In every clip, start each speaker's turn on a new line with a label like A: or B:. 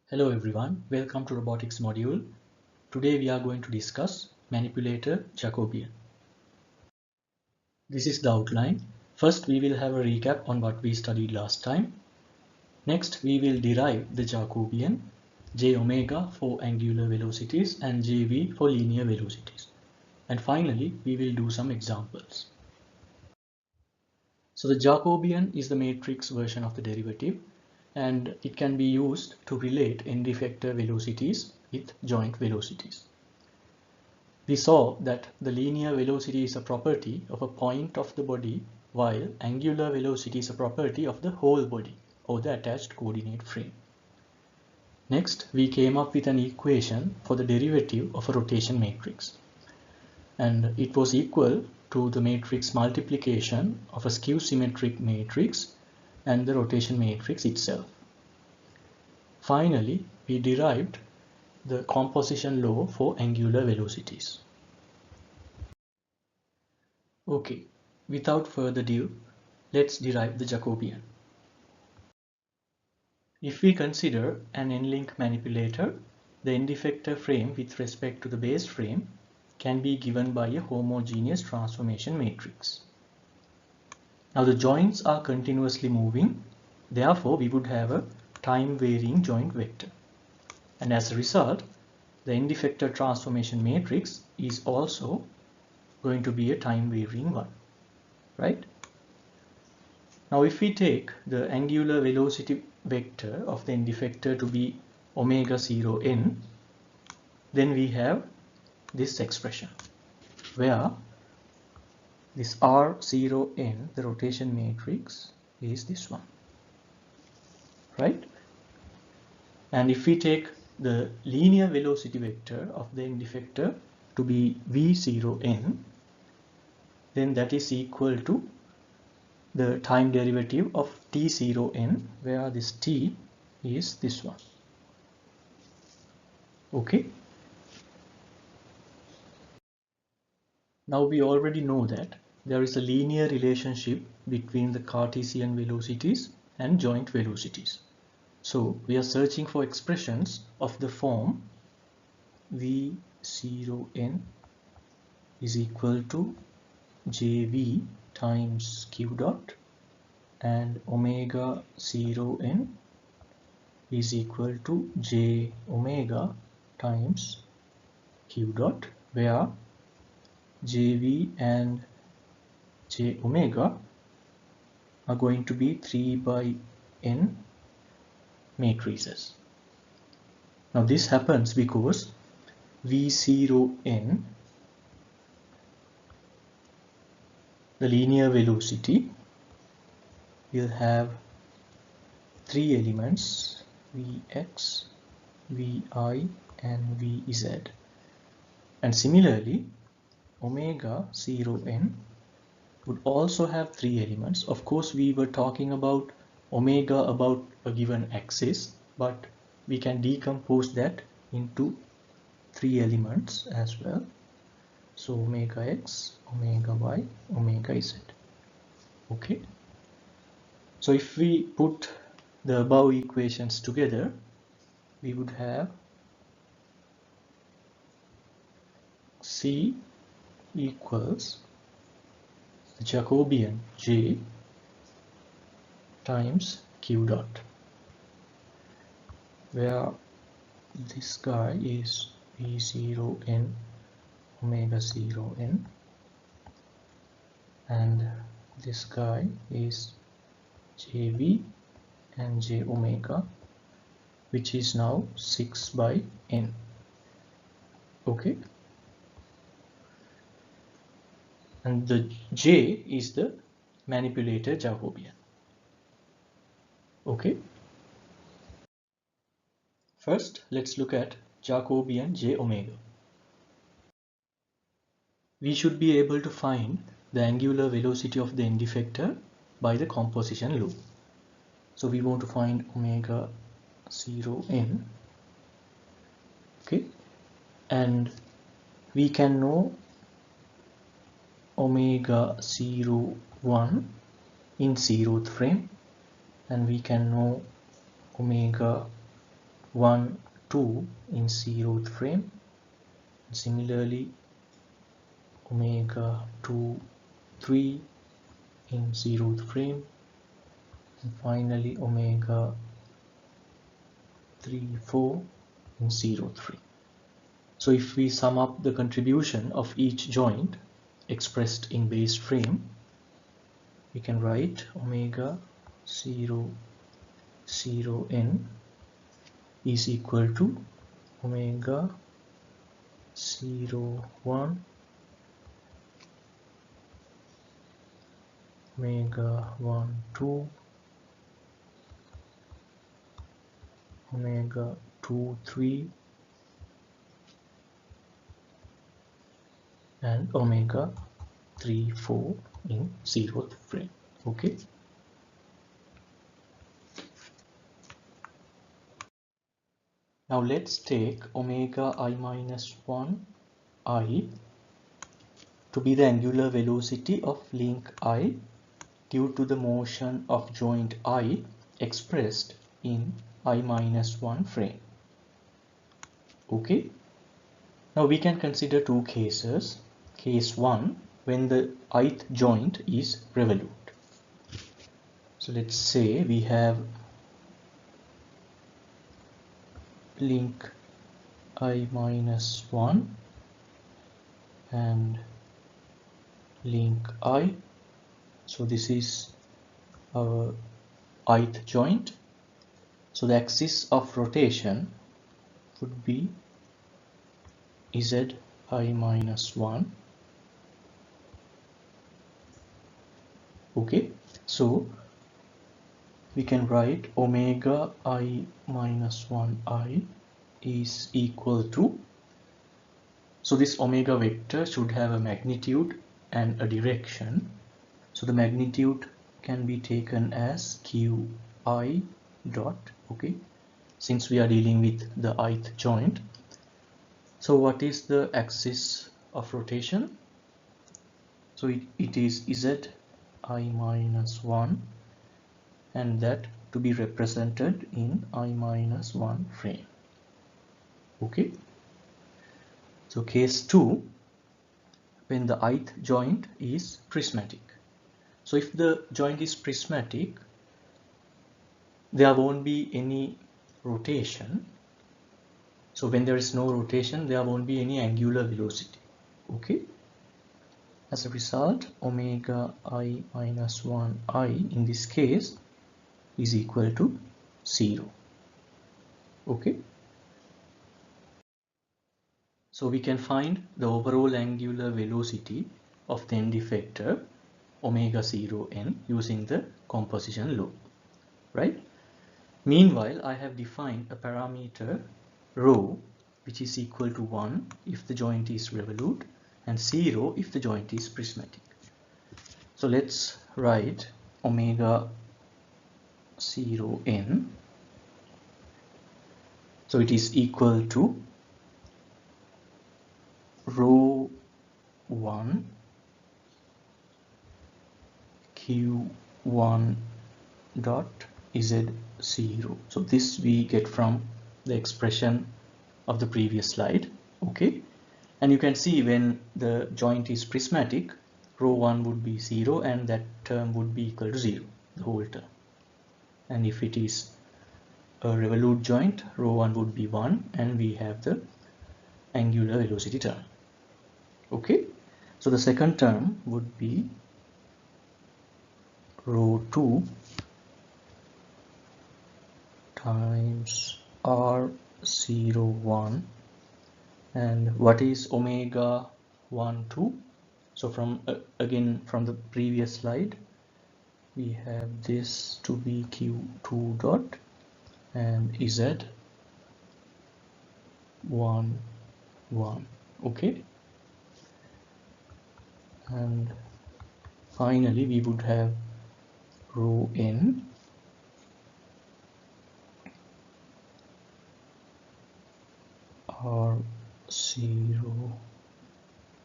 A: Hello everyone, welcome to robotics module. Today we are going to discuss Manipulator Jacobian. This is the outline. First we will have a recap on what we studied last time. Next we will derive the Jacobian, j omega for angular velocities and jv for linear velocities. And finally we will do some examples. So the Jacobian is the matrix version of the derivative, and it can be used to relate end effector velocities with joint velocities. We saw that the linear velocity is a property of a point of the body, while angular velocity is a property of the whole body or the attached coordinate frame. Next, we came up with an equation for the derivative of a rotation matrix, and it was equal to the matrix multiplication of a skew symmetric matrix and the rotation matrix itself. Finally, we derived the composition law for angular velocities. Okay, without further ado, let's derive the Jacobian. If we consider an n-link manipulator, the end effector frame with respect to the base frame can be given by a homogeneous transformation matrix. Now the joints are continuously moving, therefore we would have a time-varying joint vector. And as a result, the end effector transformation matrix is also going to be a time-varying one, right? Now if we take the angular velocity vector of the end effector to be omega 0 n, then we have this expression where this R0n, the rotation matrix, is this one, right? And if we take the linear velocity vector of the end effector to be v0n, then that is equal to the time derivative of t0n, where this t is this one. Okay. Now we already know that there is a linear relationship between the Cartesian velocities and joint velocities. So we are searching for expressions of the form v0n is equal to jv times q dot and omega 0n is equal to j omega times q dot, where jv and j omega are going to be 3 by n matrices. Now this happens because v0n, the linear velocity, will have three elements, vx, vi and vz. And similarly, omega 0n would also have three elements. Of course, we were talking about omega about a given axis, but we can decompose that into three elements as well. So omega x, omega y, omega z. Okay. So if we put the above equations together, we would have C equals Jacobian J times Q dot, where this guy is V0n omega 0n and this guy is JV and J omega, which is now 6 by n. Okay. And the J is the manipulator Jacobian. Okay. First, let's look at Jacobian J omega. We should be able to find the angular velocity of the end effector by the composition law. So we want to find omega 0n. Okay. And we can know omega 0,1 in 0th frame, and we can know omega 1, 2 in 0th frame. Similarly, omega 2, 3 in 0th frame. And finally, omega 3, 4 in 0th frame. So if we sum up the contribution of each joint expressed in base frame, we can write omega 0, 0 n is equal to omega 0, 1, omega 1, 2, omega 2, 3, and omega 3, 4 in 0th frame. Okay. Now let's take omega I minus 1 I to be the angular velocity of link I due to the motion of joint I expressed in I minus 1 frame. Okay. Now we can consider two cases. Case 1, when the ith joint is revolute. So let's say we have link I minus 1 and link I. So this is our ith joint. So the axis of rotation would be Z I minus 1. Okay, so we can write omega I minus 1 I is equal to, so this omega vector should have a magnitude and a direction. So the magnitude can be taken as qi dot, okay, since we are dealing with the ith joint. So what is the axis of rotation? So it is Z I minus 1, and that to be represented in I minus 1 frame. Okay. So case 2, when the ith joint is prismatic. So if the joint is prismatic, there won't be any rotation. So when there is no rotation, there won't be any angular velocity. Okay. As a result, omega I minus 1 I in this case is equal to 0. Okay. So we can find the overall angular velocity of the end effector omega 0 n using the composition law, right? Meanwhile, I have defined a parameter rho which is equal to 1 if the joint is revolute and 0 if the joint is prismatic. So let's write omega 0 n. So it is equal to rho 1 q1 dot z0. So this we get from the expression of the previous slide. Okay, and you can see when the joint is prismatic, rho 1 would be 0 and that term would be equal to 0, the whole term. And if it is a revolute joint, rho 1 would be 1 and we have the angular velocity term. Okay, so the second term would be rho 2 times r01. And what is omega 1, 2? So from again from the previous slide, we have this to be q2 dot and z 1, 1. Okay, and finally we would have rho n r0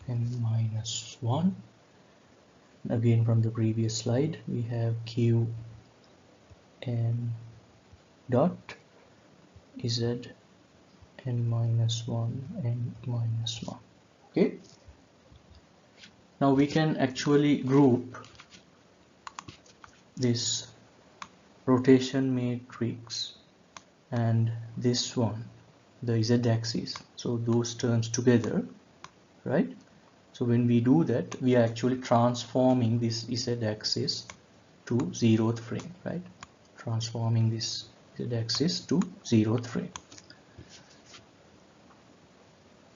A: n minus 1. Again from the previous slide, we have q n dot z n minus 1 n minus 1. Okay, now we can actually group this rotation matrix and this one, the z-axis, so those terms together, right? So when we do that, we are actually transforming this z-axis to 0th frame, right? Transforming this z-axis to 0th frame.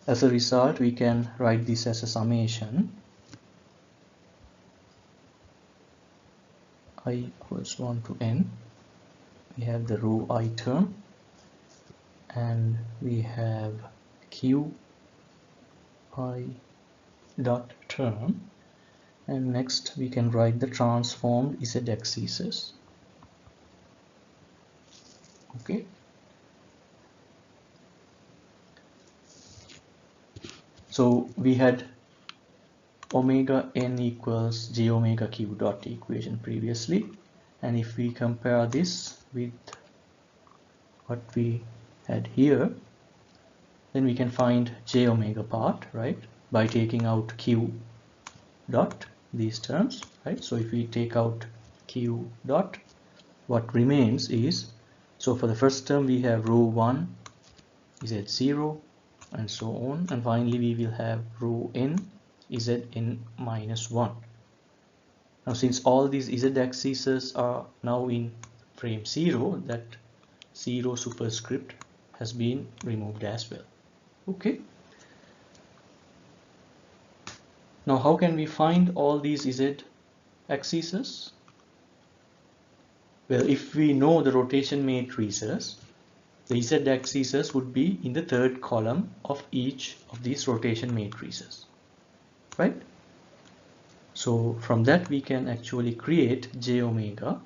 A: As a result, we can write this as a summation I equals 1 to n. We have the row I term, and we have q I dot term, and next we can write the transformed z-axes. Okay, so we had omega n equals j omega q dot equation previously, and if we compare this with what we had here, then we can find j omega part, right, by taking out q dot, these terms, right? So if we take out q dot, what remains is, so for the first term we have row 1 is at 0 and so on, and finally we will have row n is at n minus 1. Now since all these z-axes are now in frame 0, that 0 superscript has been removed as well. Okay, now how can we find all these z-axes? Well, if we know the rotation matrices, the z-axes would be in the third column of each of these rotation matrices, right? So from that we can actually create j omega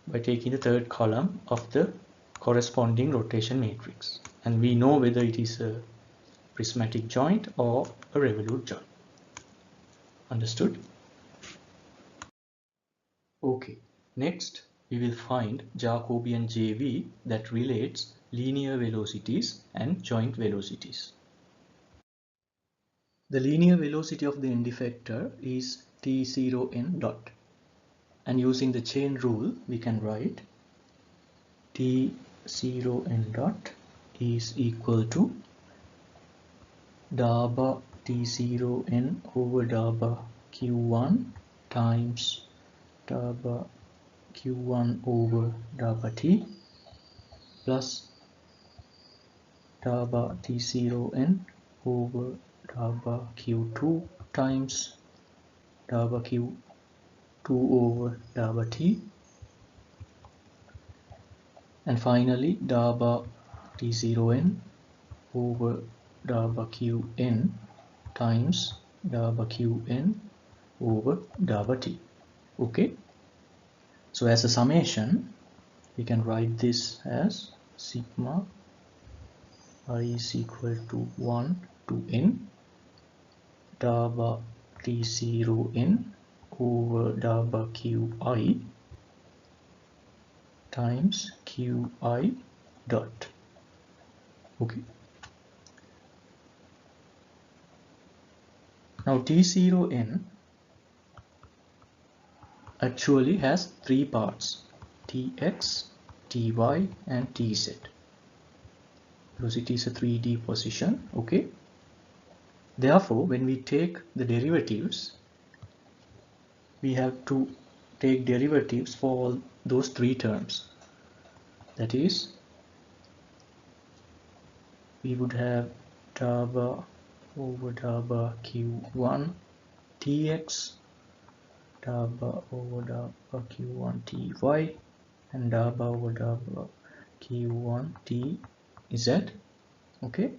A: by taking the third column of the corresponding rotation matrix, and we know whether it is a prismatic joint or a revolute joint. Understood? Okay, next we will find Jacobian JV that relates linear velocities and joint velocities. The linear velocity of the end effector is T0n dot, and using the chain rule we can write T0n dot is equal to dabba T0n over dabba Q1 times dabba Q1 over dabba T plus dabba T0n over dabba Q2 times dabba Q2 over dabba T, and finally dabba T0n over dabba Qn times dabba Qn over dabba T. Okay, so as a summation we can write this as sigma I is equal to 1 to n dabba T0n over dabba Qi times Qi dot. Okay, now T0n actually has three parts: Tx, Ty and Tz, because it is a 3D position. Okay, therefore when we take the derivatives, we have to take derivatives for all those three terms. That is, we would have dabba over dabba Q1 Tx, dabba over dabba Q1 Ty, and dabba over dabba Q1 Tz, okay,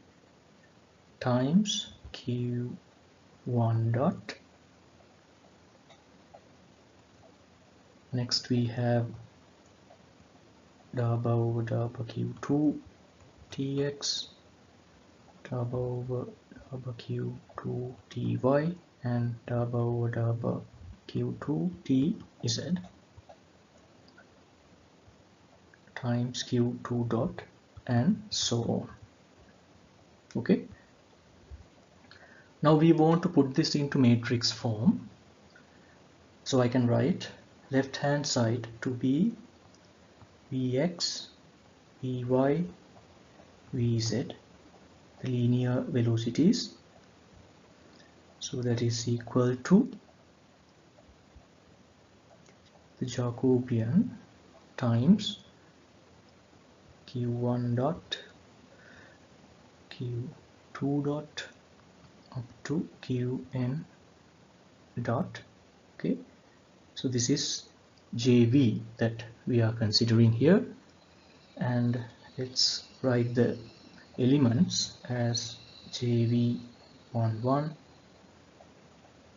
A: times Q1 dot. Next we have dabba over dabba Q2 Tx, dabba over dabba Q2 Ty, and dabba over dabba Q2 Tz times q2 dot and so on. Okay, now we want to put this into matrix form, so I can write left hand side to be Vx, Vy, Vz, the linear velocities, so that is equal to the Jacobian times q1 dot, q2 dot up to qn dot. Okay, so this is JV that we are considering here, and let's write the elements as JV11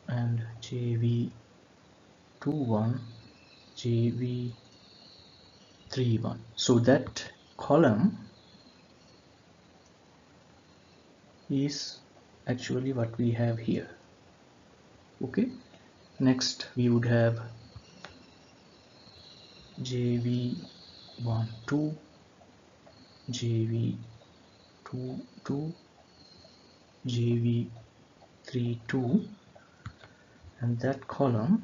A: and JV21, JV31. So that column is actually what we have here. Okay, next we would have JV12, JV22, JV32, and that column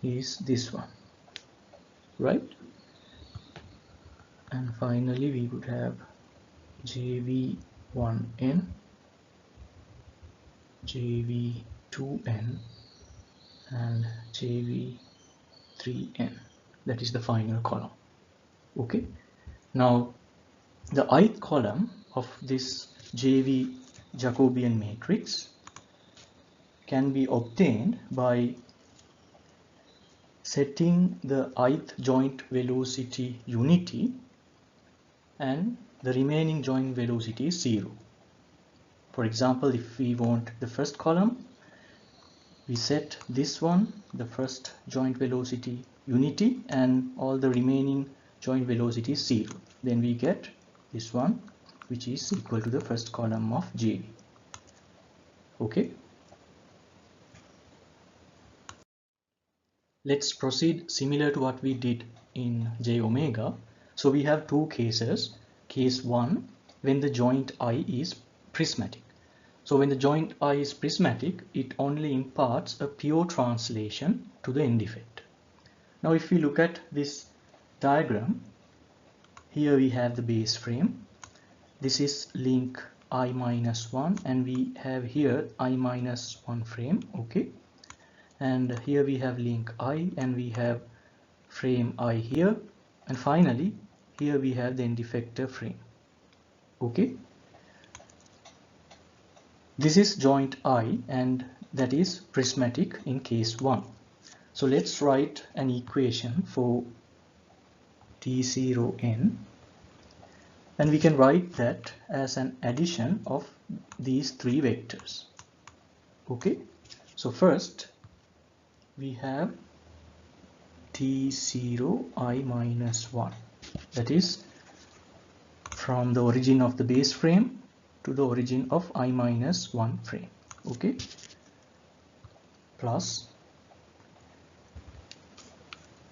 A: is this one, right? And finally we would have JV1n, JV2n, and JV3n. That is the final column. Okay, now the ith column of this JV Jacobian matrix can be obtained by setting the ith joint velocity unity and the remaining joint velocity is 0. For example, if we want the first column, we set this one, the first joint velocity unity, and all the remaining joint velocity is 0. Then we get this one, which is equal to the first column of JV. Okay, let's proceed similar to what we did in J omega. So we have two cases. Case 1, when the joint I is prismatic. So when the joint I is prismatic, it only imparts a pure translation to the end effect. Now if we look at this diagram, here we have the base frame. This is link I-1, and we have here I-1 frame. Okay, and here we have link I, and we have frame I here, and finally here we have the end effector frame. Okay, this is joint I, and that is prismatic in case 1. So let's write an equation for T0n, and we can write that as an addition of these three vectors. Okay, so first we have T0 I-1, that is from the origin of the base frame to the origin of I-1 frame. Okay, plus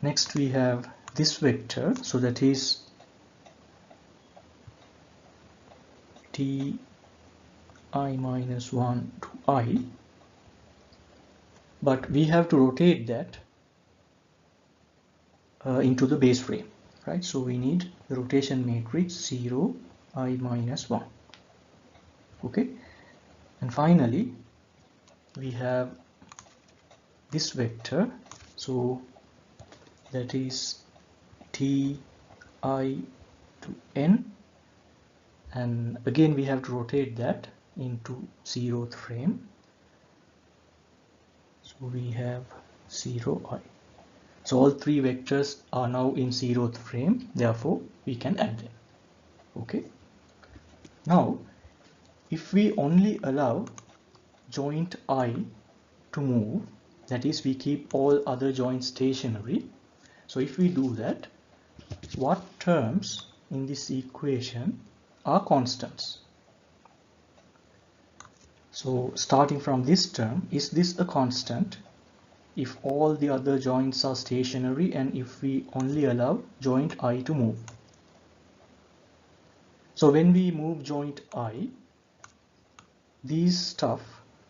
A: next we have this vector, so that is T I-1 to I, but we have to rotate that into the base frame, right? So we need the rotation matrix 0 I-1. Okay, and finally we have this vector, so that is Ti to n, and again we have to rotate that into 0th frame, so we have 0i. So all three vectors are now in 0th frame, therefore we can add them. Okay, now if we only allow joint I to move, that is we keep all other joints stationary, so if we do that, what terms in this equation are constants? So starting from this term, is this a constant? if all the other joints are stationary and if we only allow joint I to move. So when we move joint I, these stuff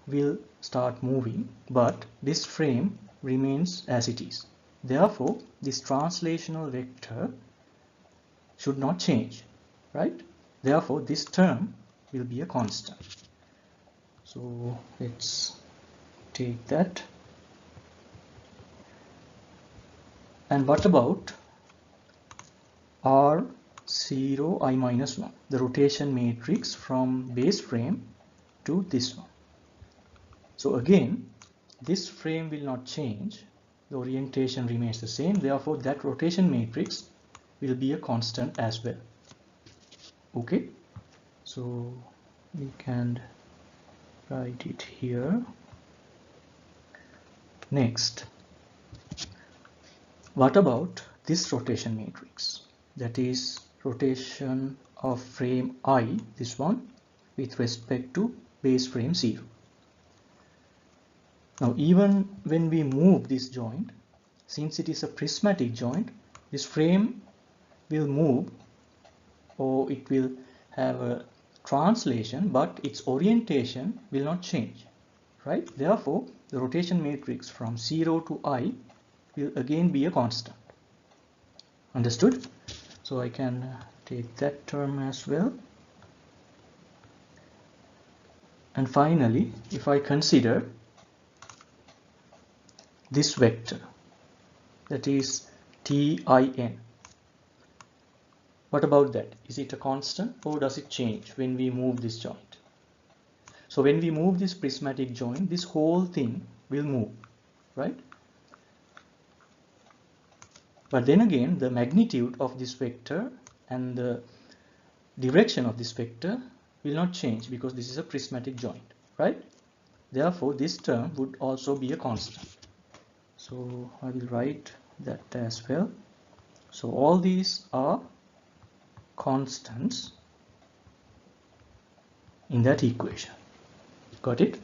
A: will start moving, but this frame remains as it is. Therefore, this translational vector should not change, right? Therefore, this term will be a constant. So let's take that. And what about R0 I minus 1, the rotation matrix from base frame to this one? So again, this frame will not change, the orientation remains the same, therefore that rotation matrix will be a constant as well. Okay, so we can write it here. Next, what about this rotation matrix? That is rotation of frame I, this one, with respect to base frame 0. Now even when we move this joint, since it is a prismatic joint, this frame will move, or it will have a translation, but its orientation will not change, right? Therefore, the rotation matrix from 0 to I will again be a constant. Understood? So I can take that term as well. And finally, if I consider this vector, that is TIN, what about that? Is it a constant or does it change when we move this joint? So when we move this prismatic joint, this whole thing will move, right? But then again, the magnitude of this vector and the direction of this vector will not change because this is a prismatic joint, right? Therefore, this term would also be a constant. So I will write that as well. So all these are constants in that equation. Got it?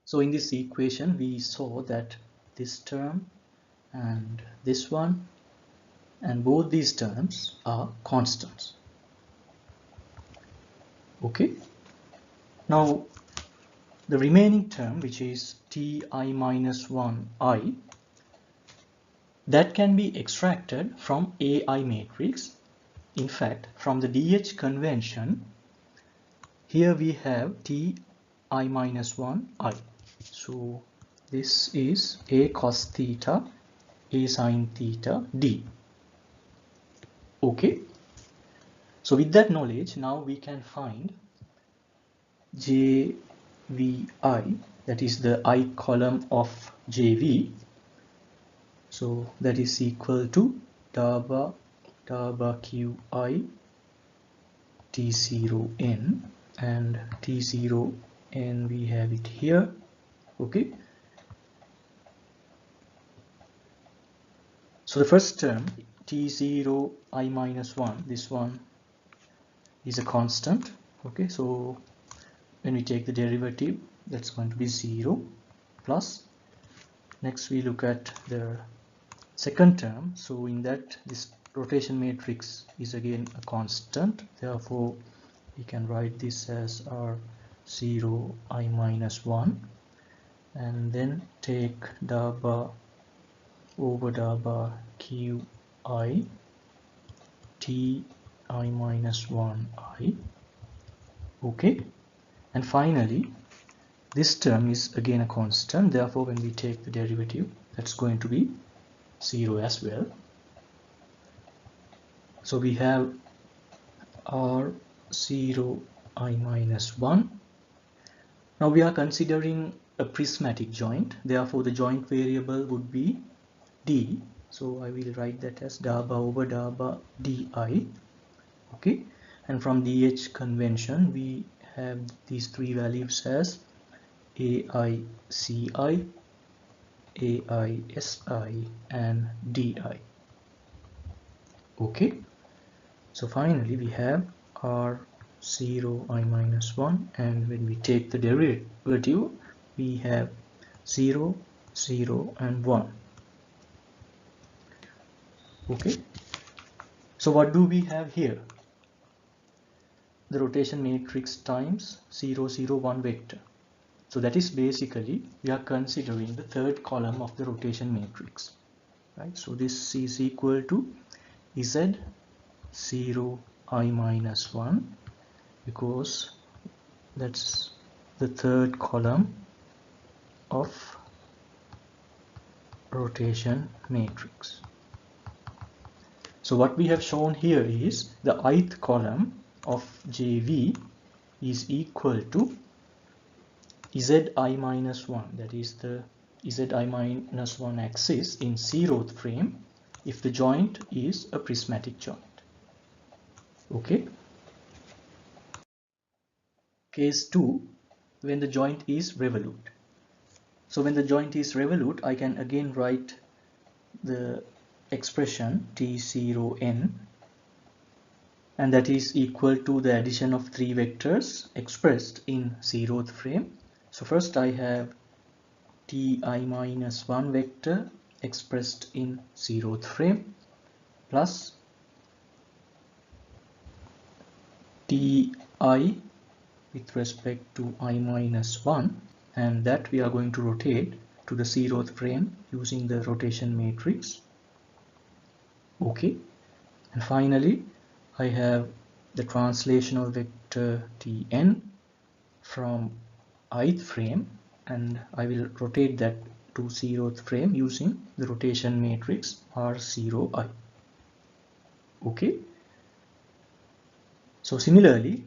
A: So in this equation, we saw that this term and this one and both these terms are constants. Okay. Now the remaining term, which is Ti minus 1I, that can be extracted from AI matrix. In fact, from the DH convention, here we have Ti minus 1I. So this is A cos theta, A sin theta, D. Okay. So with that knowledge, now we can find JVI, that is the I column of JV. So that is equal to Daba QI T0N, and T0N we have it here. Okay. So the first term, T0 I minus 1, this one is a constant. Okay, so when we take the derivative, that's going to be 0 plus. Next we look at the second term. So in that, this rotation matrix is again a constant. Therefore, we can write this as R0 I minus 1, and then take Daba over Daba QI Ti minus 1I. Okay, and finally this term is again a constant, therefore when we take the derivative, that's going to be 0 as well. So we have R0 I minus 1. Now we are considering a prismatic joint, therefore the joint variable would be D. So I will write that as Daba over Daba Di. Okay, and from DH convention we have these three values as AICI, AISI and DI. Okay, so finally we have R0 I minus 1, and when we take the derivative we have 0, 0 and 1. Okay, so what do we have here? The rotation matrix times 0, 0, 1 vector. So that is basically we are considering the third column of the rotation matrix, right? So this is equal to Z 0 I minus 1, because that's the third column of rotation matrix. So what we have shown here is the ith column of JV is equal to Zi minus 1, that is the Zi minus 1 axis in 0th frame if the joint is a prismatic joint. Okay. Case 2, when the joint is revolute. So when the joint is revolute, I can again write the expression T0n, and that is equal to the addition of three vectors expressed in 0th frame. So first I have Ti minus 1 vector expressed in 0th frame plus Ti with respect to I minus 1, and that we are going to rotate to the 0th frame using the rotation matrix. Okay, and finally I have the translational vector Tn from ith frame, and I will rotate that to 0th frame using the rotation matrix R0I. Okay, so similarly,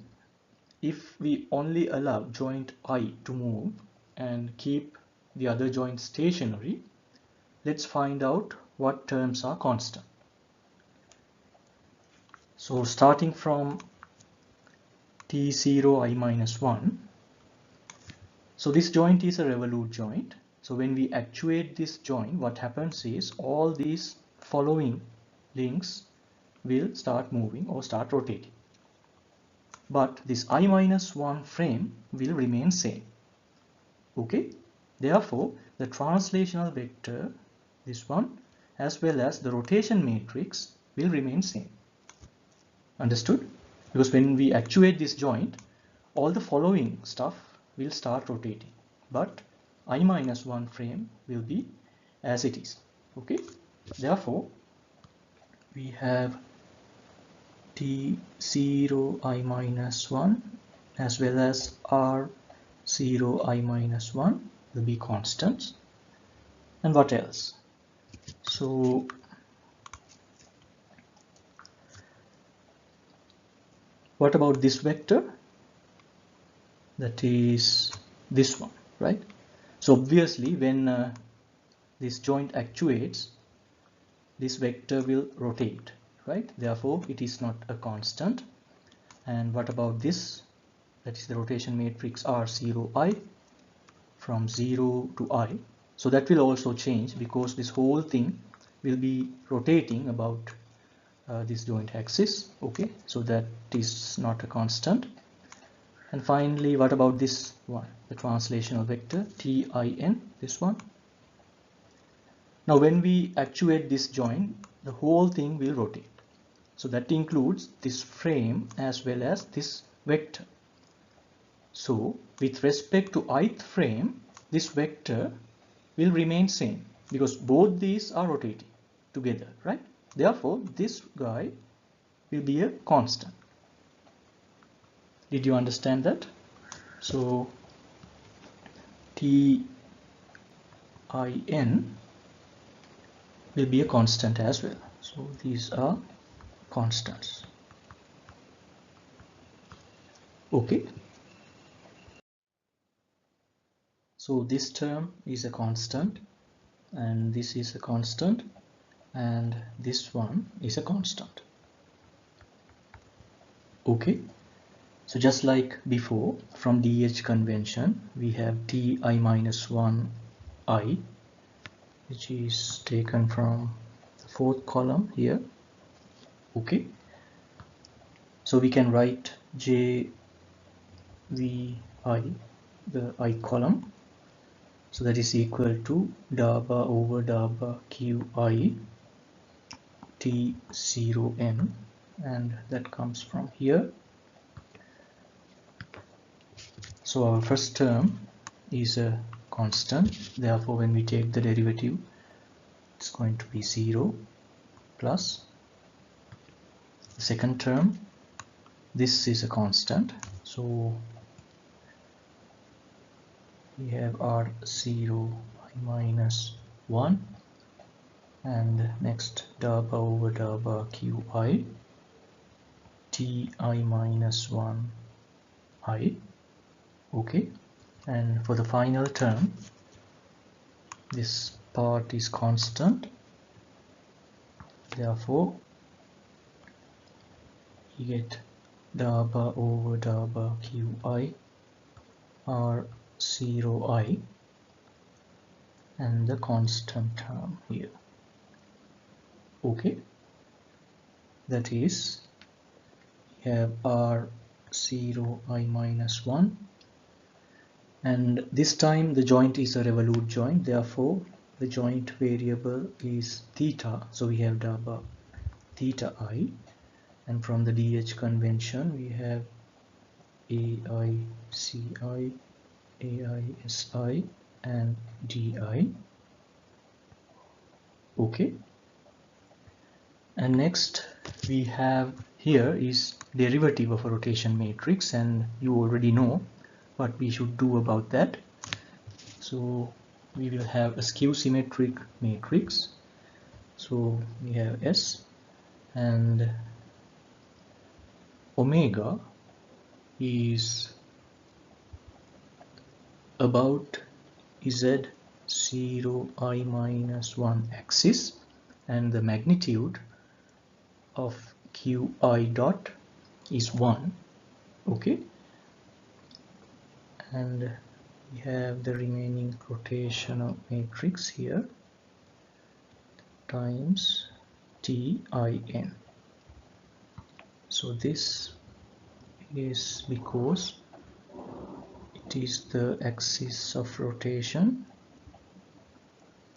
A: if we only allow joint I to move and keep the other joint stationary, let's find out what terms are constant. So starting from T0 I minus 1, so this joint is a revolute joint. So when we actuate this joint, what happens is all these following links will start moving or start rotating. But this I minus 1 frame will remain same. Okay, therefore the translational vector, this one, as well as the rotation matrix will remain same. Understood? Because when we actuate this joint, all the following stuff will start rotating, but I minus 1 frame will be as it is. Okay, therefore we have T0 I minus 1 as well as R0 I minus 1 will be constants. And what else? So what about this vector? That is this one, right? So obviously when this joint actuates, this vector will rotate, right? Therefore it is not a constant. And what about this? That is the rotation matrix R0I from 0 to I. So that will also change because this whole thing will be rotating about this joint axis. Okay, so that is not a constant. And finally, what about this one, the translational vector Tin, this one? Now when we actuate this joint, the whole thing will rotate. So that includes this frame as well as this vector. So with respect to ith frame, this vector will remain same because both these are rotating together, right? Therefore this guy will be a constant. Did you understand that? So Tin will be a constant as well. So these are constants. Okay. So this term is a constant, and this is a constant, and this one is a constant. Okay. So just like before, from DH convention, we have Ti minus 1 I, which is taken from the fourth column here. Okay. So we can write JVI, the I column. So that is equal to da bar over da bar qi t0n, and that comes from here. So our first term is a constant, therefore when we take the derivative it's going to be 0 plus the second term. This is a constant, so we have r0 minus 1, and next da bar over da bar qi ti minus 1 I. Okay, and for the final term, this part is constant, therefore you get da bar over da bar qi r0I and the constant term here. Okay, that is, we have r0I minus 1, and this time the joint is a revolute joint, therefore the joint variable is theta, so we have da bar theta I, and from the DH convention we have AICI, AISI and DI. Okay, and next we have here is derivative of a rotation matrix, and you already know what we should do about that. So we will have a skew symmetric matrix, so we have S, and omega is about Z0 I minus 1 axis, and the magnitude of qi dot is 1. Okay, and we have the remaining rotational matrix here times tin. So this is because it is the axis of rotation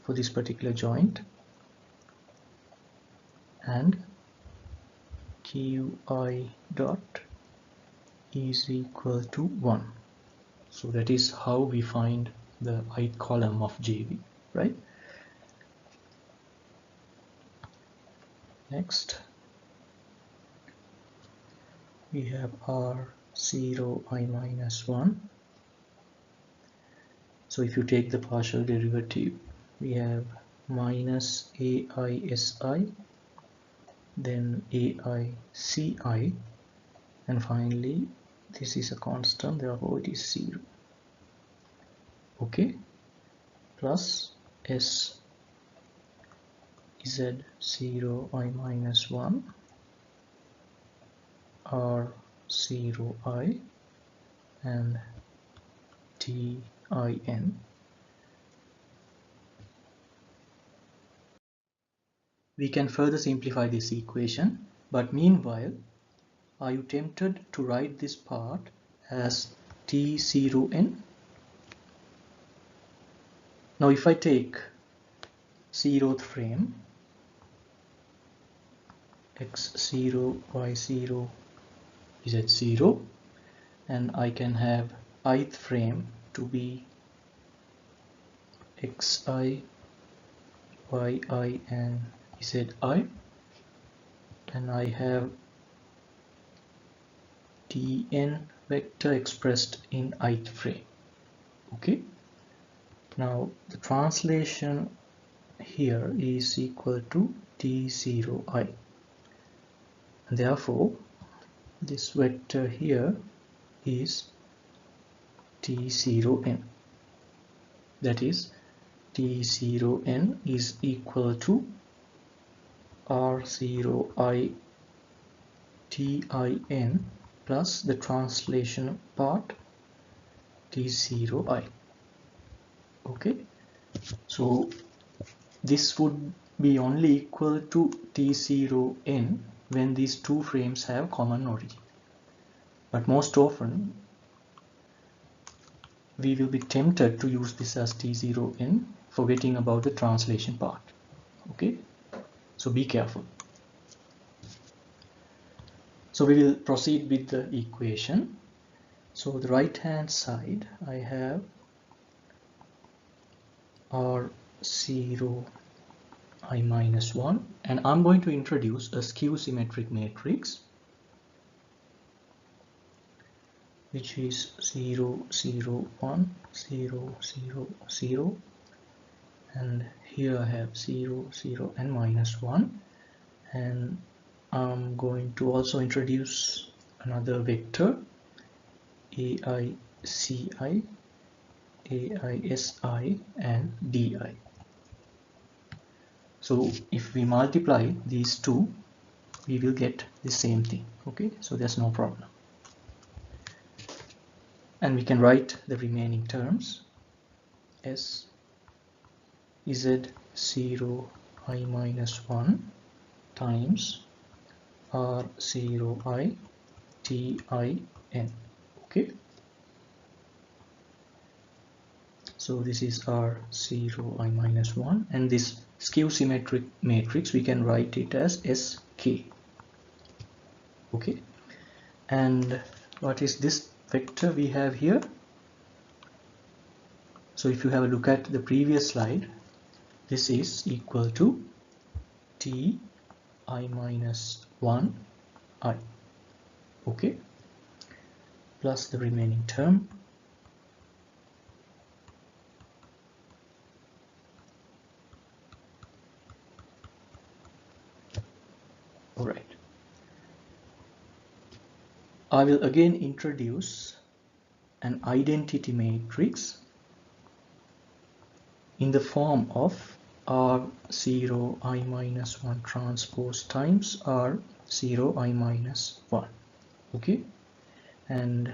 A: for this particular joint, and qi dot is equal to 1. So that is how we find the ith column of JV, right? Next we have r0 I minus 1. So if you take the partial derivative, we have minus AISI, then AICI, and finally this is a constant, therefore it is 0. Okay, plus S Z0 I minus 1 R0 I and TIN. We can further simplify this equation, but meanwhile, are you tempted to write this part as T0n? Now if I take 0th frame, x0, y0 is at 0, and I can have ith frame to be xi, yi and zi, and I have tn vector expressed in ith frame. Okay, now the translation here is equal to t0i, and therefore this vector here is t0n, that is t0n is equal to r0i tin plus the translation part t0i. Okay, so this would be only equal to t0n when these two frames have common origin, but most often we will be tempted to use this as T0n, forgetting about the translation part. Okay, so be careful. So we will proceed with the equation. So the right hand side I have R0 I minus 1, and I'm going to introduce a skew symmetric matrix which is 0 0 1 0 0 0, and here I have 0 0 and minus 1, and I'm going to also introduce another vector AICI, AISI and DI. So if we multiply these two, we will get the same thing. Okay, so there's no problem. And we can write the remaining terms as Z0 I minus 1 times R0 I TIN. Okay, so this is R0 I minus 1, and this skew symmetric matrix we can write it as SK. Okay, and what is this vector we have here? So if you have a look at the previous slide, this is equal to T I minus 1 I. Okay, plus the remaining term. Alright, I will again introduce an identity matrix in the form of R0 I minus 1 transpose times R0 I minus 1. Okay, and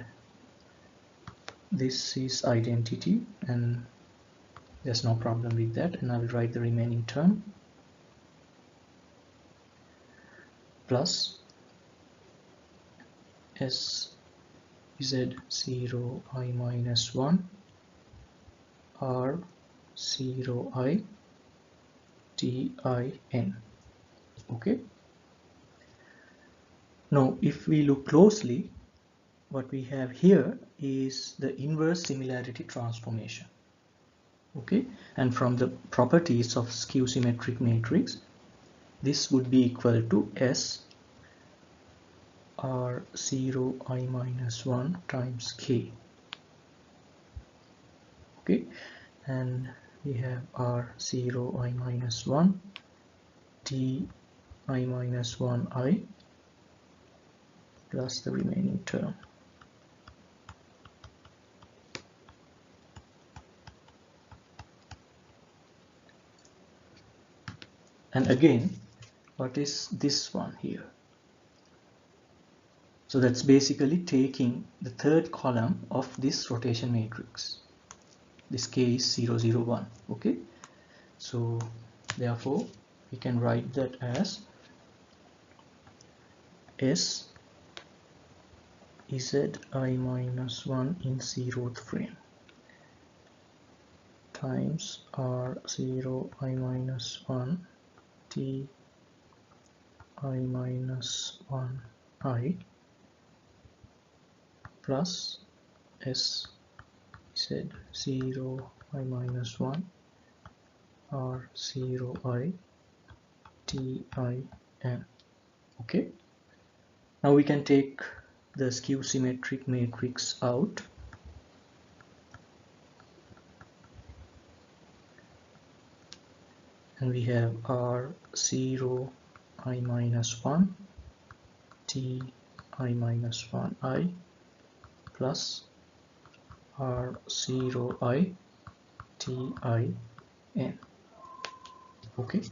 A: this is identity, and there's no problem with that, and I will write the remaining term plus Z0 I minus 1 R0 I TIN. Okay, now if we look closely, what we have here is the inverse similarity transformation. Okay, and from the properties of skew symmetric matrix, this would be equal to S R0 I minus 1 times K. Okay, and we have R0 I minus 1 T I minus 1 I plus the remaining term. And again, what is this one here? So that's basically taking the third column of this rotation matrix. This K is 0 0 1. Okay, so therefore we can write that as S Z I minus 1 in 0th frame times R0 I minus 1 T I minus 1 I plus S Z 0 I minus 1 R0 I TIN. Okay, now we can take the skew symmetric matrix out, and we have R0 I minus 1 T I minus 1 I plus R0 I TIN. Okay,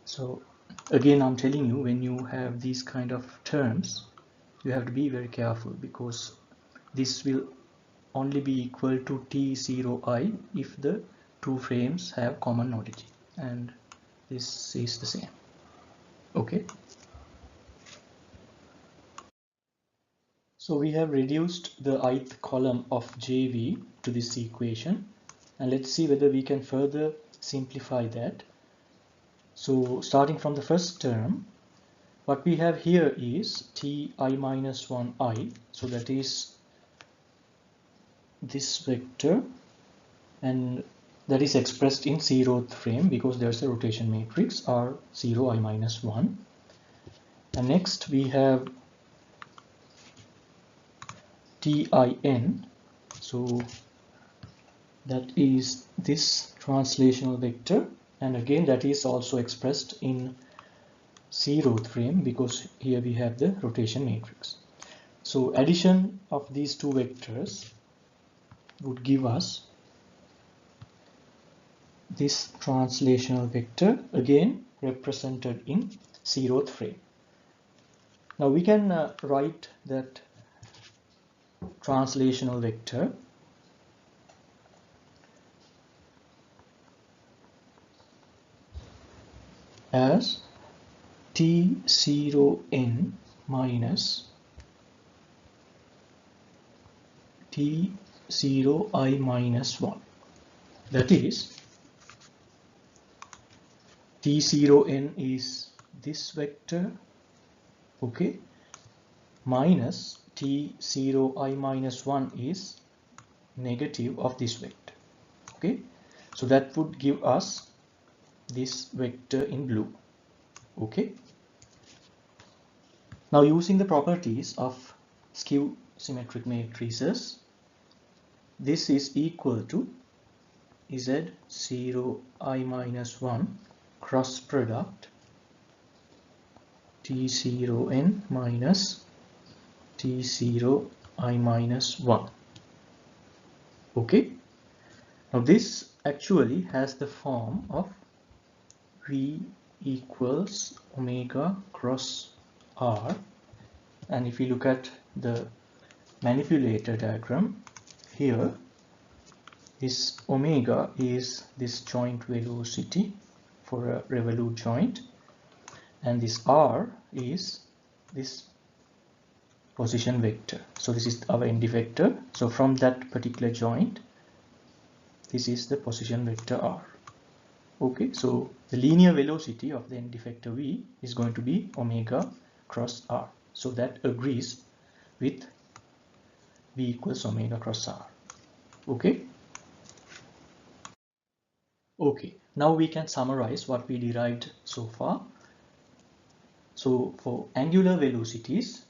A: so again I'm telling you, when you have these kind of terms, you have to be very careful, because this will only be equal to T0I if the two frames have common origin, and this is the same. Okay, So we have reduced the ith column of JV to this equation, and let's see whether we can further simplify that. So starting from the first term, what we have here is ti minus 1I, so that is this vector, and that is expressed in zeroth frame because there's a rotation matrix R0 I minus 1. And next we have tin, so that is this translational vector, and again that is also expressed in zeroth frame because here we have the rotation matrix. So addition of these two vectors would give us this translational vector, again represented in zeroth frame. Now we can write that translational vector as T0n minus T0I minus 1. That is, T0n is this vector, okay, minus T0I minus 1 is negative of this vector, okay. So that would give us this vector in blue, okay. Now using the properties of skew symmetric matrices, this is equal to Z0 I minus 1 cross product T0n minus T0 I minus 1. Okay. Now this actually has the form of V equals omega cross R, and if you look at the manipulator diagram here, this omega is this joint velocity for a revolute joint, and this R is this position vector. So this is our end effector. So from that particular joint, this is the position vector R. Okay, so the linear velocity of the end effector V is going to be omega cross R. So that agrees with V equals omega cross R. Okay. Okay, now we can summarize what we derived so far. So for angular velocities,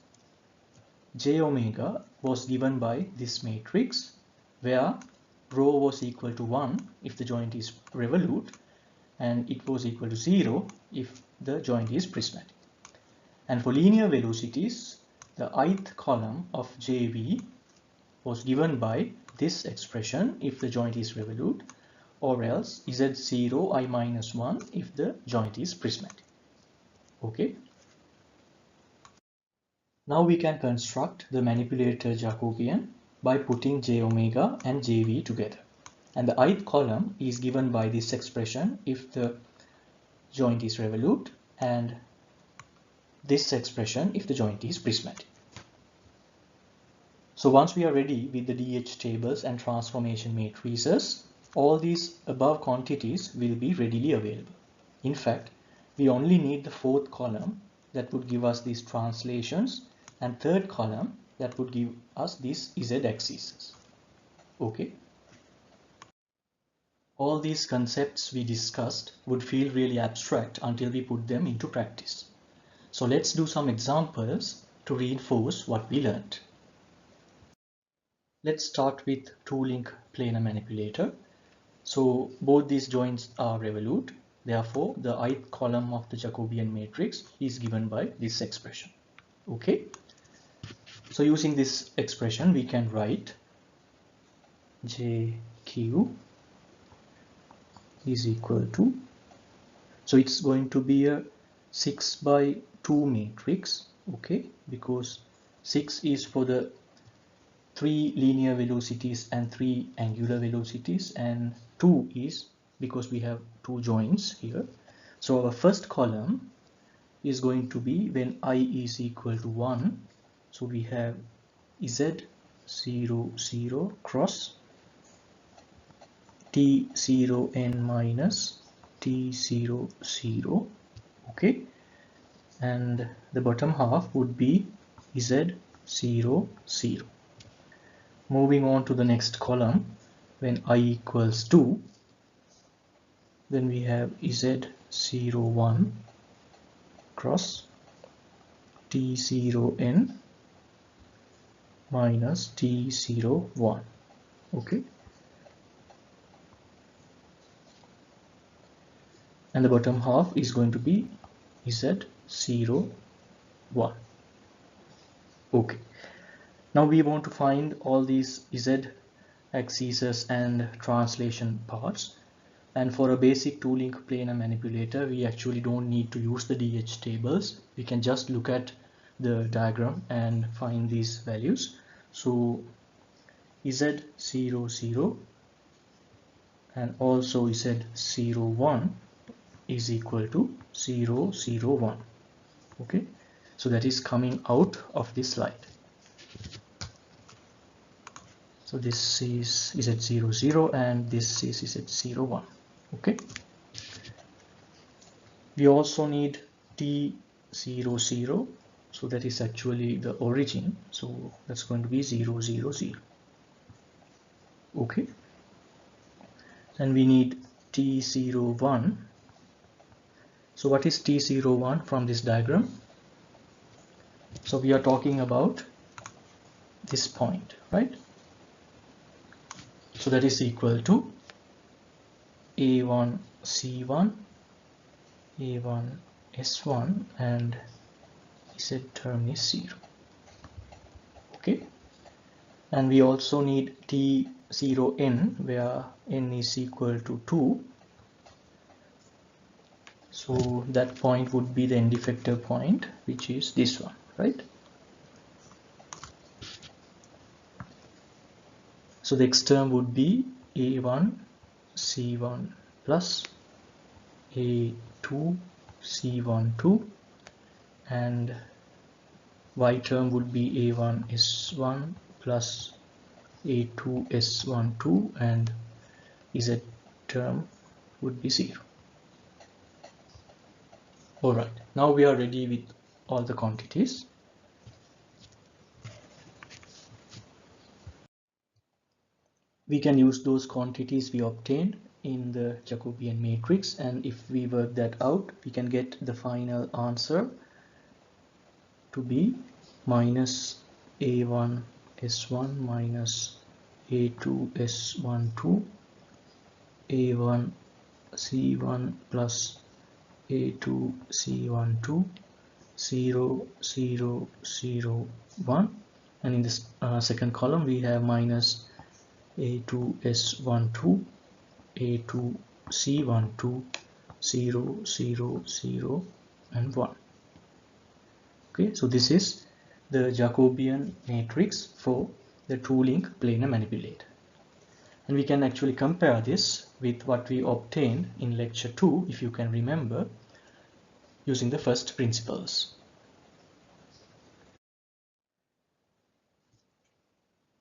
A: J omega was given by this matrix where rho was equal to 1 if the joint is revolute, and it was equal to 0 if the joint is prismatic. And for linear velocities, the ith column of JV was given by this expression if the joint is revolute, or else Z0 I minus 1 if the joint is prismatic. Okay. Now we can construct the manipulator Jacobian by putting J omega and JV together. And the ith column is given by this expression if the joint is revolute, and this expression if the joint is prismatic. So once we are ready with the DH tables and transformation matrices, all these above quantities will be readily available. In fact, we only need the fourth column that would give us these translations, and third column that would give us these Z axes. Okay. All these concepts we discussed would feel really abstract until we put them into practice. So let's do some examples to reinforce what we learned. Let's start with two-link planar manipulator. So both these joints are revolute. Therefore, the ith column of the Jacobian matrix is given by this expression. Okay. So using this expression, we can write JQ is equal to, so it's going to be a 6 by 2 matrix, okay, because 6 is for the 3 linear velocities and 3 angular velocities, and 2 is because we have 2 joints here. So our first column is going to be when I is equal to 1, so we have Z00 cross T0n minus T00, okay, and the bottom half would be Z00. Moving on to the next column, when I equals 2, then we have Z01 cross T0n minus T01, okay, and the bottom half is going to be Z01, okay. Now we want to find all these Z axes and translation parts, and for a basic two-link planar manipulator we actually don't need to use the DH tables. We can just look at the diagram and find these values. So Z00 and also Z01 is equal to 001, okay, so that is coming out of this slide. So this is Z00 and this is Z01, okay. We also need T00, so that is actually the origin, so that's going to be 000, okay. And we need T01. So what is T01 from this diagram? So we are talking about this point, right? So that is equal to A1 C1, A1 S1, and Z term is 0, okay. And we also need T0n, where n is equal to 2. So that point would be the end effector point, which is this one, right? So the X term would be A1 C1 plus A2 C12, and Y term would be A1 S1 plus A2 S12, and Z term would be 0. Alright, now we are ready with all the quantities. We can use those quantities we obtained in the Jacobian matrix, and if we work that out, we can get the final answer to be minus A1 S1 minus A2 S12, A1 C1 plus A2 C12, 0 0 0 1, and in this second column we have minus A2 S12, A2 C12, 0 0 0 and 1. Okay, so this is the Jacobian matrix for the two-link planar manipulator, and we can actually compare this with what we obtained in lecture 2, if you can remember, using the first principles.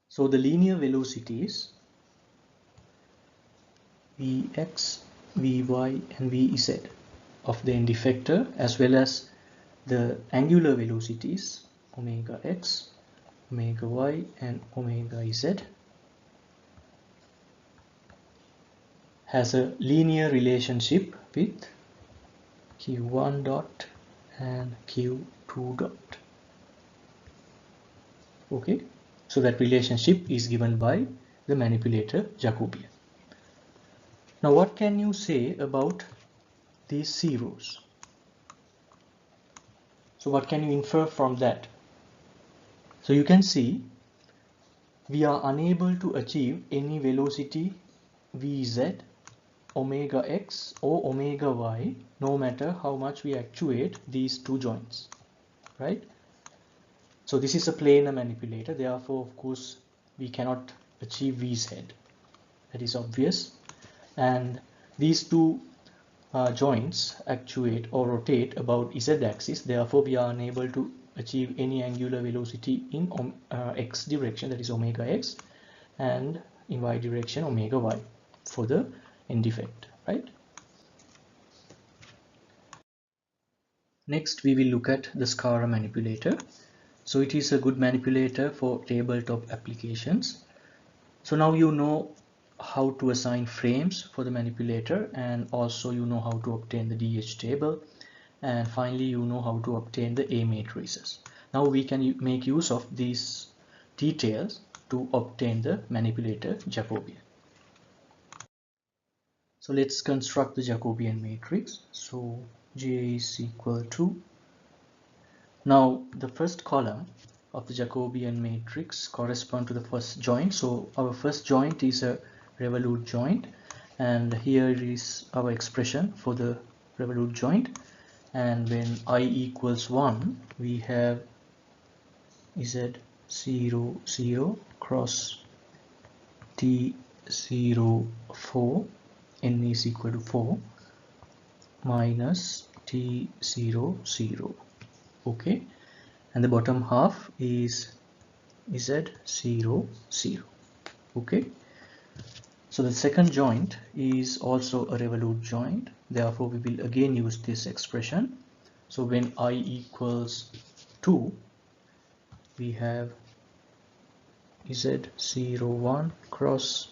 A: So the linear velocities Vx, Vy and Vz of the end effector, as well as the angular velocities omega x, omega y and omega z, has a linear relationship with q1 dot and q2 dot. Okay, so that relationship is given by the manipulator Jacobian. Now what can you say about these zeros? So what can you infer from that? So you can see we are unable to achieve any velocity Vz, omega x or omega y, no matter how much we actuate these two joints, right? So this is a planar manipulator, therefore of course we cannot achieve Vz, that is obvious, and these two joints actuate or rotate about Z axis, therefore we are unable to achieve any angular velocity in x direction, that is omega x, and in y direction omega y for the end effect, right? Next we will look at the SCARA manipulator. So it is a good manipulator for tabletop applications. So now you know how to assign frames for the manipulator, and also you know how to obtain the DH table, and finally you know how to obtain the A matrices. Now we can make use of these details to obtain the manipulator Jacobian. So let's construct the Jacobian matrix. So J is equal to, now the first column of the Jacobian matrix correspond to the first joint. So our first joint is a revolute joint, and here is our expression for the revolute joint. And when I equals 1, we have Z 0 0 cross T 0 4, n is equal to 4, minus T 0 0. Okay, and the bottom half is Z 0 0. Okay, so the second joint is also a revolute joint, therefore we will again use this expression. So when I equals 2, we have Z 0 1 cross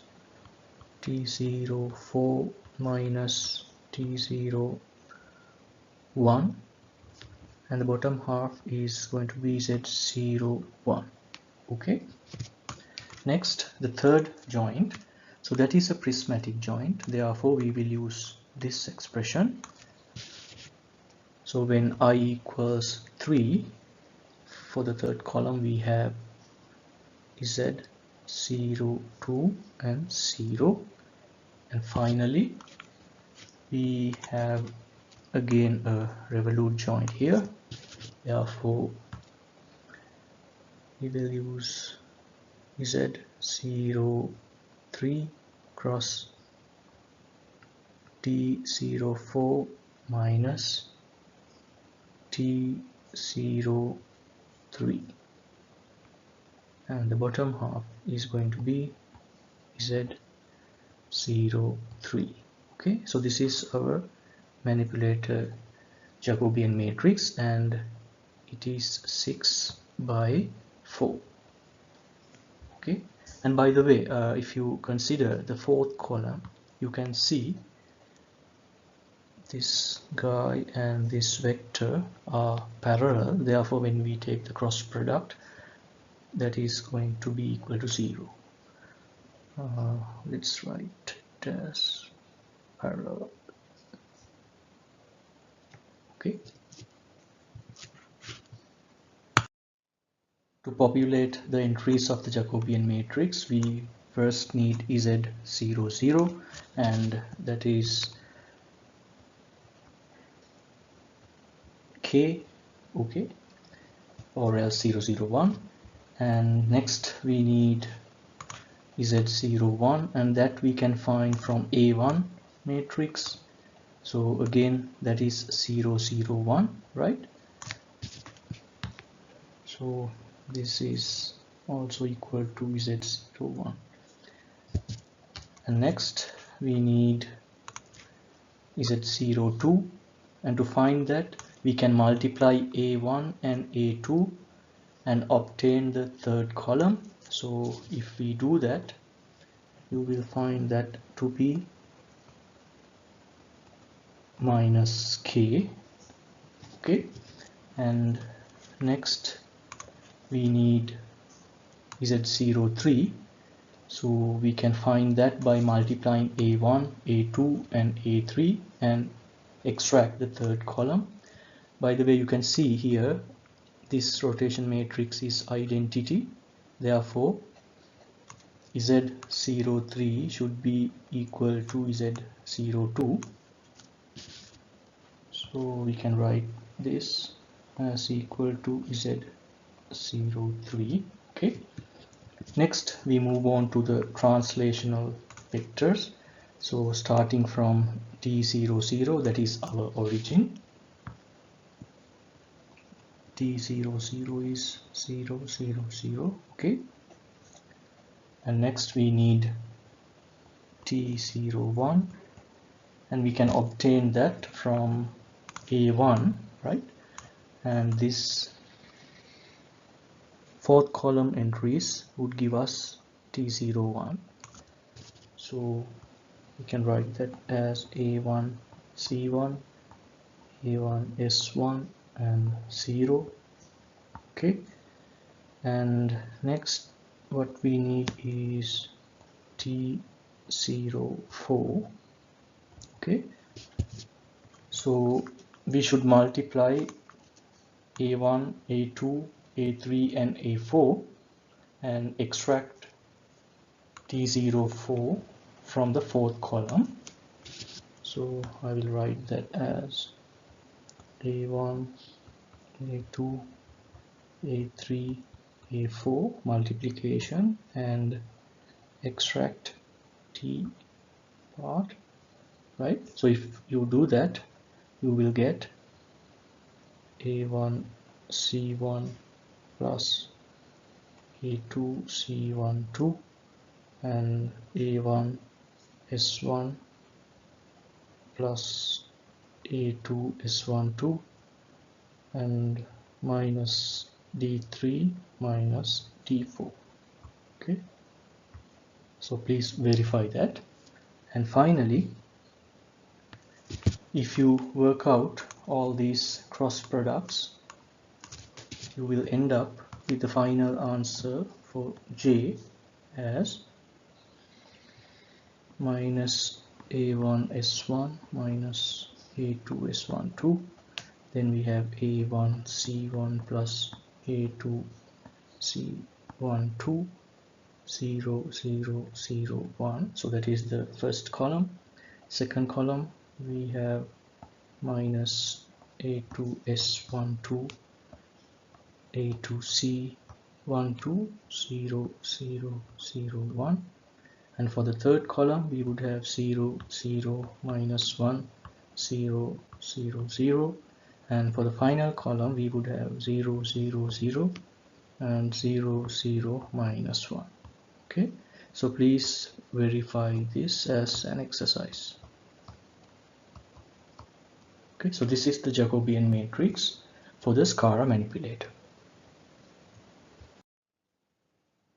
A: T 0 4 minus T 0 1, and the bottom half is going to be Z 0 1. Okay, next the third joint, so that is a prismatic joint, therefore we will use this expression. So when I equals 3, for the third column we have Z 0 2 and 0, and finally we have again a revolute joint here, therefore we will use Z 0 3 cross T 0 4 minus T 0 3, and the bottom half is going to be Z 0 3. Okay, so this is our manipulator Jacobian matrix, and it is 6 by 4. Okay, and by the way, if you consider the fourth column, you can see this guy and this vector are parallel, therefore when we take the cross product, that is going to be equal to 0. Let's write it as parallel. Okay, to populate the entries of the Jacobian matrix, we first need Z 0 0, and that is K, okay, or else 0 0 1, and next we need Z 0 1, and that we can find from A1 matrix. So again that is 0 0 1, right? So this is also equal to Z 0 1, and next we need Z 0 2, and to find that we can multiply A1 and A2 and obtain the third column. So if we do that, you will find that to be minus K. Okay, and next we need Z 0 3, so we can find that by multiplying A1, A2 and A3 and extract the third column. By the way, you can see here this rotation matrix is identity, therefore Z 0 3 should be equal to Z 0 2, so we can write this as equal to Z 0 3. Okay, next we move on to the translational vectors. So starting from T 0 0, that is our origin, T00 is 0, 0, 0. Okay. And next we need T01, and we can obtain that from A1, right? And this fourth column entries would give us T01. So we can write that as A1 C1, A1 S1 and 0. Okay. And next what we need is T04. Okay. So we should multiply A1, A2, A3 and A4 and extract T04 from the fourth column. So I will write that as A1, A2, A3, A4 multiplication and extract T part, right? So if you do that, you will get A1 C1 plus A2 C12 and A1 S1 plus A2 S12 and minus D3 minus D4. Okay, so please verify that. And finally, if you work out all these cross products, you will end up with the final answer for J as minus A1 S1 minus A2 S12. Then we have A1 C1 plus A2 C12 0 0 0 1. So that is the first column. Second column we have minus A2 S12 A2 C12 0 0 0 1. And for the third column we would have 0 0 minus 1 0 0 0. And for the final column we would have 0 0 0 and 0 0 minus 1. Okay, so please verify this as an exercise. Okay, so this is the Jacobian matrix for the Skara manipulator.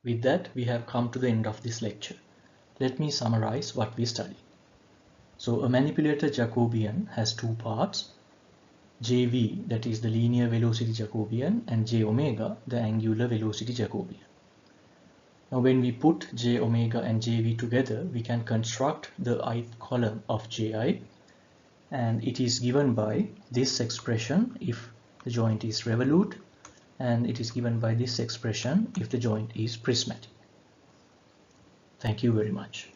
A: With that, we have come to the end of this lecture. Let me summarize what we studied. So a manipulator Jacobian has two parts, JV, that is the linear velocity Jacobian, and J omega, the angular velocity Jacobian. Now when we put J omega and JV together, we can construct the ith column of Ji, and it is given by this expression if the joint is revolute, and it is given by this expression if the joint is prismatic. Thank you very much.